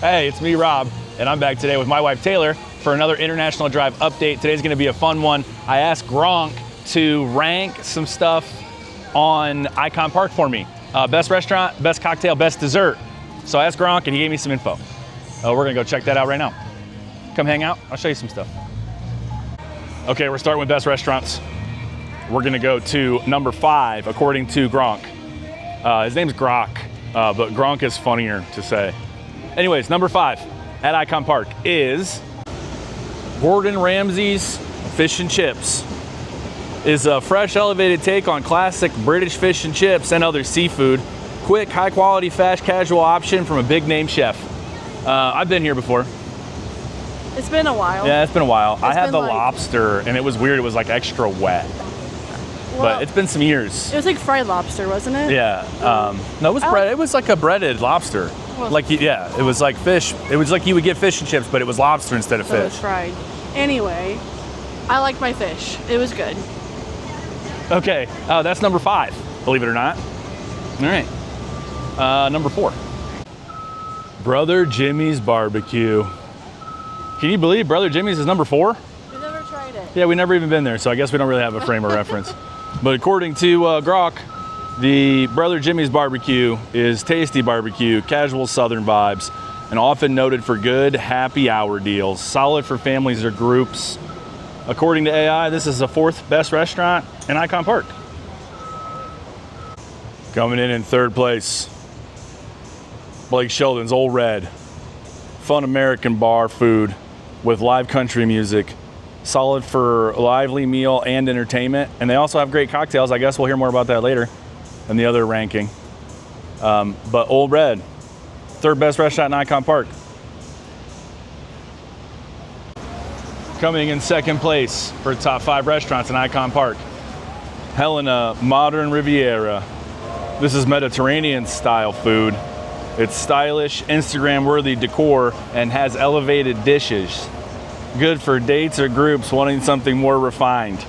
Hey, it's me, Rob, and I'm back today with my wife, Taylor, for another International Drive update. Today's gonna be a fun one. I asked Gronk to rank some stuff on Icon Park for me. Best restaurant, best cocktail, best dessert. So I asked Gronk and he gave me some info. We're gonna go check that out right now. Come hang out, I'll show you some stuff. Okay, we're starting with best restaurants. We're gonna go to number 5, according to Gronk. His name's Grok, but Gronk is funnier to say. Anyways, number 5 at Icon Park is Gordon Ramsay's Fish and Chips. Is a fresh, elevated take on classic British fish and chips and other seafood. Quick, high quality, fast, casual option from a big name chef. I've been here before. It's been a while. Yeah, it's been a while. I had the lobster and it was weird. It was like extra wet. Well, but it's been some years. It was like fried lobster, wasn't it? Yeah. No, it was bread. It was like a breaded lobster. Well, like, yeah, it was like fish. It was like you would get fish and chips, but it was lobster instead of fish. It was fried. Anyway, I liked my fish. It was good. Okay, that's number 5, believe it or not. All right, number 4. Brother Jimmy's Barbecue. Can you believe Brother Jimmy's is number 4? We never tried it. Yeah, we never even been there, so I guess we don't really have a frame of reference. But according to Grok, the Brother Jimmy's Barbecue is tasty barbecue, casual southern vibes, and often noted for good happy hour deals. Solid for families or groups. According to AI, this is the 4th best restaurant in Icon Park. Coming in 3rd place, Blake Shelton's Old Red. Fun American bar food with live country music. Solid for a lively meal and entertainment. And they also have great cocktails. I guess we'll hear more about that later in the other ranking. But Old Red, 3rd best restaurant in Icon Park. Coming in 2nd place for top 5 restaurants in Icon Park, Helena Modern Riviera. This is Mediterranean style food. It's stylish, Instagram-worthy decor and has elevated dishes. Good for dates or groups wanting something more refined.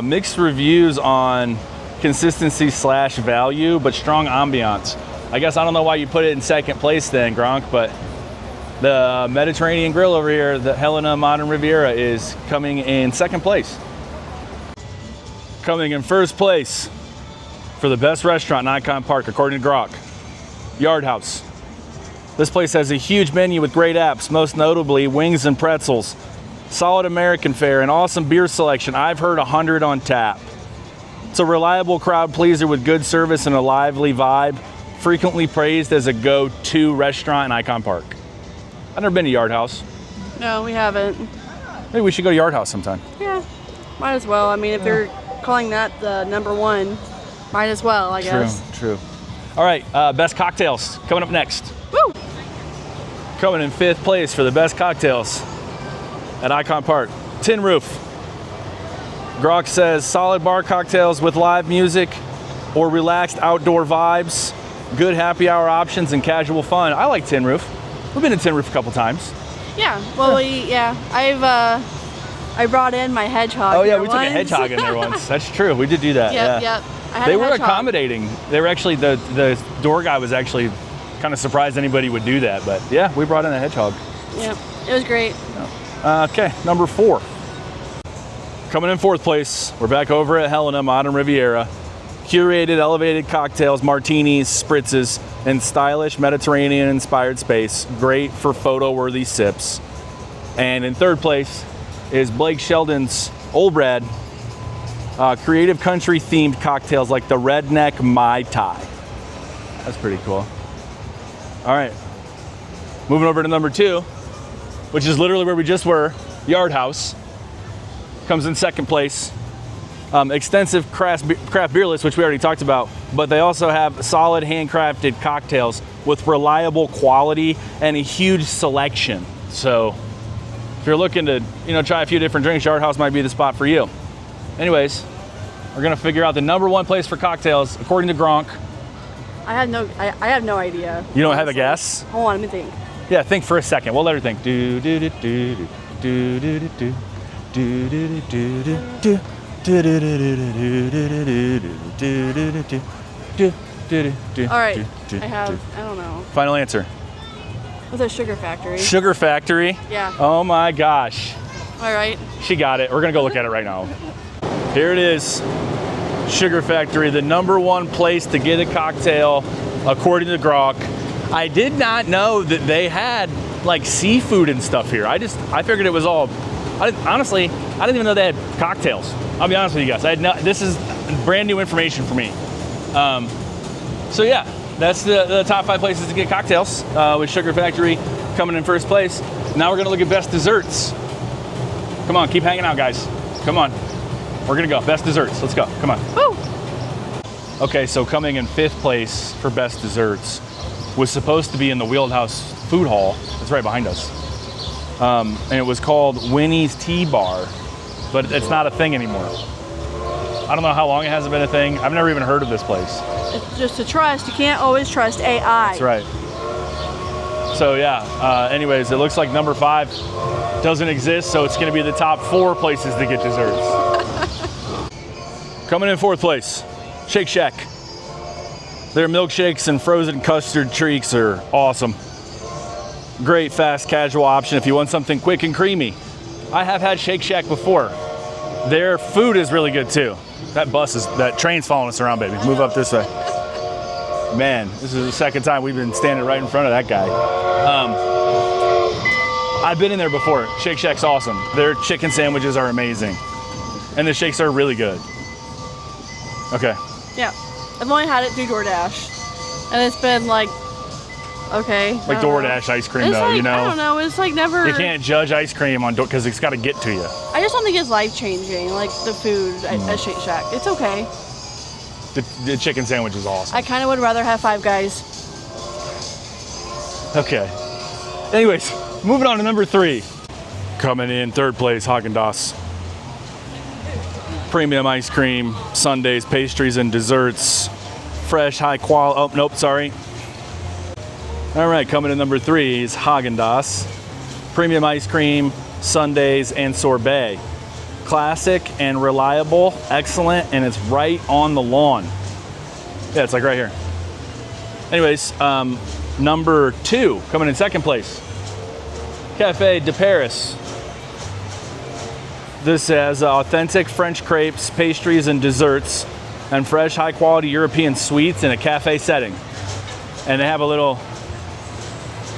Mixed reviews on consistency / value, but strong ambiance. I guess I don't know why you put it in 2nd place then, Gronk, but the Mediterranean Grill over here, the Helena Modern Riviera, is coming in 2nd place. Coming in 1st place for the best restaurant in Icon Park, according to Grok, Yard House. This place has a huge menu with great apps, most notably wings and pretzels, solid American fare, and awesome beer selection. I've heard 100 on tap. It's a reliable crowd pleaser with good service and a lively vibe, frequently praised as a go-to restaurant in Icon Park. I've never been to Yard House. No, we haven't. Maybe we should go to Yard House sometime. Yeah, might as well. I mean, if you're calling that the number 1, might as well, I guess. True. All right, best cocktails coming up next. Woo! Coming in 5th place for the best cocktails at Icon Park, Tin Roof. Grok says solid bar cocktails with live music or relaxed outdoor vibes, good happy hour options, and casual fun. I like Tin Roof. We've been to Tin Roof a couple times. Yeah, well, I brought in my hedgehog. Oh yeah, we took a hedgehog in there once. That's true, we did do that. Yep. They were accommodating. They were actually, the door guy was actually kind of surprised anybody would do that, but yeah, we brought in a hedgehog. Yep, it was great. Okay, number 4. Coming in 4th place, we're back over at Helena Modern Riviera. Curated, elevated cocktails, martinis, spritzes, and stylish Mediterranean-inspired space. Great for photo-worthy sips. And in 3rd place is Blake Shelton's Old Red. Creative country-themed cocktails like the Redneck Mai Tai. That's pretty cool. All right, moving over to number 2, which is literally where we just were, Yard House. Comes in 2nd place. Extensive craft beer list, which we already talked about, but they also have solid handcrafted cocktails with reliable quality and a huge selection. So if you're looking to, try a few different drinks, Yard House might be the spot for you. Anyways, we're gonna figure out the number 1 place for cocktails according to Gronk. I have no idea. You don't have a guess? Hold on, let me think. Yeah, think for a second. We'll let her think. Do do do do do do do do do do do do do. All right, I don't know. Final answer. What's a sugar factory? Sugar Factory? Yeah. Oh my gosh. All right. She got it. We're gonna go look at it right now. Here it is. Sugar Factory, the #1 place to get a cocktail, according to Grok. I did not know that they had like seafood and stuff here. I figured it was all, honestly, I didn't even know they had cocktails. I'll be honest with you guys. This is brand new information for me. So yeah, that's the top 5 places to get cocktails, with Sugar Factory coming in first place. Now we're gonna look at best desserts. Come on, keep hanging out, guys. Come on. We're gonna go, best desserts. Let's go, come on. Woo! Okay, so coming in 5th place for best desserts was supposed to be in the Wheelhouse Food Hall. It's right behind us. And it was called Winnie's Tea Bar, but it's not a thing anymore. I don't know how long it hasn't been a thing. I've never even heard of this place. It's just a trust. You can't always trust AI. That's right. So yeah, anyways, it looks like number 5 doesn't exist, so it's gonna be the top 4 places to get desserts. Coming in 4th place, Shake Shack. Their milkshakes and frozen custard treats are awesome. Great fast casual option if you want something quick and creamy. I have had Shake Shack before. Their food is really good too. That train's following us around, baby. Move up this way. Man, this is the 2nd time we've been standing right in front of that guy. I've been in there before. Shake Shack's awesome. Their chicken sandwiches are amazing. And the shakes are really good. Okay. Yeah. I've only had it through DoorDash. And it's been like, okay. Like DoorDash ice cream though, like, you know? I don't know, it's like never. You can't judge ice cream on because it's got to get to you. I just don't think it's life-changing, like the food at Shake Shack. It's okay. The chicken sandwich is awesome. I kind of would rather have Five Guys. Okay. Anyways, moving on to number 3. Coming in 3rd place, Haagen-Dazs. Premium ice cream, sundaes, pastries, and desserts. Fresh, high quality. Oh, nope, sorry. All right, coming in number 3 is Haagen-Dazs. Premium ice cream, sundaes, and sorbet. Classic and reliable, excellent, and it's right on the lawn. Yeah, it's like right here. Anyways, number 2, coming in 2nd place, Café de Paris. This has authentic French crepes, pastries, and desserts, and fresh, high-quality European sweets in a cafe setting. And they have a little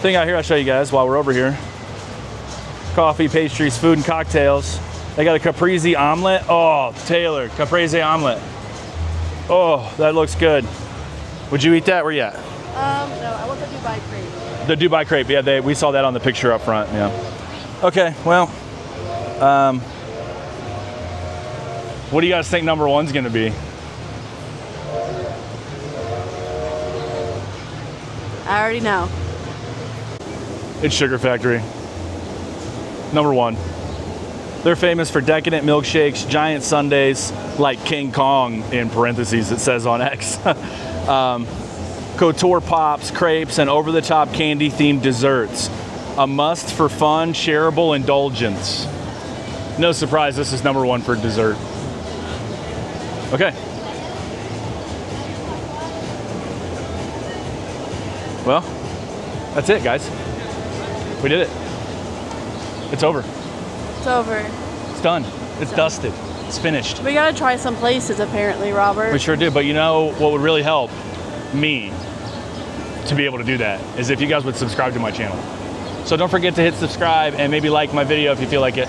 thing out here I'll show you guys while we're over here. Coffee, pastries, food, and cocktails. They got a caprese omelet. Oh, Taylor, caprese omelet. Oh, that looks good. Would you eat that? Where you at? No, I want the Dubai crepe. The Dubai crepe, yeah, we saw that on the picture up front, yeah. Okay, well, what do you guys think number 1's gonna be? I already know. It's Sugar Factory. Number 1. They're famous for decadent milkshakes, giant sundaes, like King Kong, in parentheses, it says on X. Couture pops, crepes, and over-the-top candy-themed desserts. A must for fun, shareable indulgence. No surprise, this is number 1 for dessert. Okay. Well, that's it, guys. We did it. It's over. It's over. It's done. It's dusted. It's finished. We gotta try some places apparently, Robert. We sure did, but you know what would really help me to be able to do that is if you guys would subscribe to my channel. So don't forget to hit subscribe and maybe like my video if you feel like it.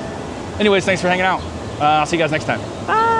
Anyways, thanks for hanging out. I'll see you guys next time. Bye.